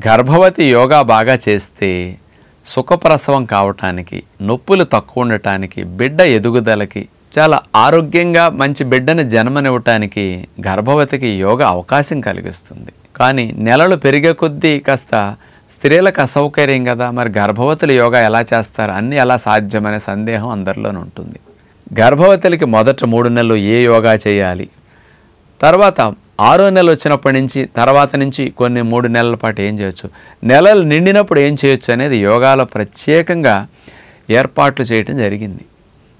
గర్భవతి యోగా బాగా చేస్తే సుఖప్రసవం కావటానికి, నొప్పులు తక్కువ ఉండటానికి, బిడ్డ ఎదుగుదలకి, చాలా ఆరోగ్యంగా మంచి బిడ్డని జన్మనివ్వటానికి గర్భవతికి యోగా అవకాశం కలిగిస్తుంది. కానీ నెలలు పెరిగే కొద్దీ కాస్త స్త్రీలకు అసౌకర్యం కదా, మరి గర్భవతులు యోగా ఎలా చేస్తారు, అన్నీ ఎలా సాధ్యమనే సందేహం అందరిలోనే ఉంటుంది. గర్భవతులకి మొదట 3 నెలలు ఏ యోగా చేయాలి, తర్వాత 6వ నెల వచ్చినప్పటి నుంచి తర్వాత నుంచి కొన్ని 3 నెలల పాటు ఏం చేయొచ్చు, నెలలు నిండినప్పుడు ఏం చేయొచ్చు అనేది యోగాలో ప్రత్యేకంగా ఏర్పాట్లు చేయటం జరిగింది.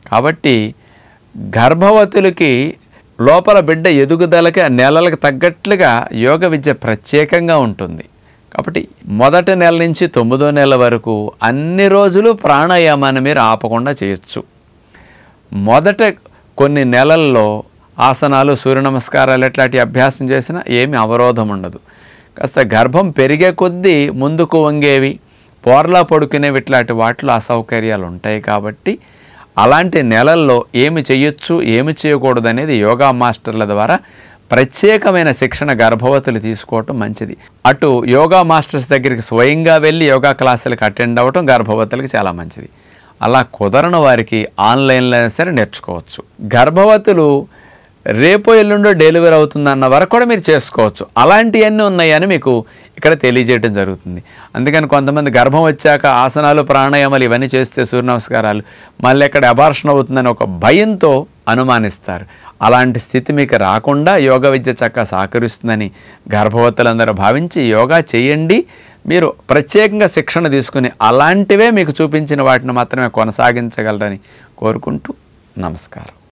కాబట్టి గర్భవతులకి లోపల బిడ్డ ఎదుగుదలకి నెలలకు తగ్గట్లుగా యోగ విద్య ప్రత్యేకంగా ఉంటుంది. కాబట్టి మొదటి నెల నుంచి 9వ నెల వరకు అన్ని రోజులు ప్రాణాయామాన్ని మీరు ఆపకుండా చేయొచ్చు. మొదట కొన్ని నెలల్లో ఆసనాలు, సూర్య నమస్కారాలు ఇట్లాంటి అభ్యాసం చేసినా ఏమి అవరోధం ఉండదు. కాస్త గర్భం పెరిగే కొద్దీ ముందుకు వంగేవి, పోర్లా పడుకునేవి ఇట్లాంటి వాటిలో అసౌకర్యాలు ఉంటాయి. కాబట్టి అలాంటి నెలల్లో ఏమి చేయొచ్చు, ఏమి చేయకూడదు అనేది యోగా మాస్టర్ల ద్వారా ప్రత్యేకమైన శిక్షణ గర్భవతులు తీసుకోవటం మంచిది. అటు యోగా మాస్టర్స్ దగ్గరికి స్వయంగా వెళ్ళి యోగా క్లాసులకు అటెండ్ అవ్వటం గర్భవతులకు చాలా మంచిది. అలా కుదరని వారికి ఆన్లైన్లో సరే నేర్చుకోవచ్చు. గర్భవతులు రేపో ఎల్లుండో డెలివరీ అవుతుందన్న వరకు కూడా మీరు చేసుకోవచ్చు. అలాంటివన్నీ ఉన్నాయని మీకు ఇక్కడ తెలియజేయడం జరుగుతుంది. అందుకని కొంతమంది గర్భం వచ్చాక ఆసనాలు, ప్రాణాయామాలు ఇవన్నీ చేస్తే, సూర్య నమస్కారాలు, మళ్ళీ ఎక్కడ అబార్షన్ అవుతుందని ఒక భయంతో అనుమానిస్తారు. అలాంటి స్థితి మీకు రాకుండా యోగా విద్య చక్కగా సహకరిస్తుందని గర్భవతులందరూ భావించి యోగా చేయండి. మీరు ప్రత్యేకంగా శిక్షణ తీసుకుని అలాంటివే మీకు చూపించిన వాటిని మాత్రమే కొనసాగించగలరని కోరుకుంటూ నమస్కారం.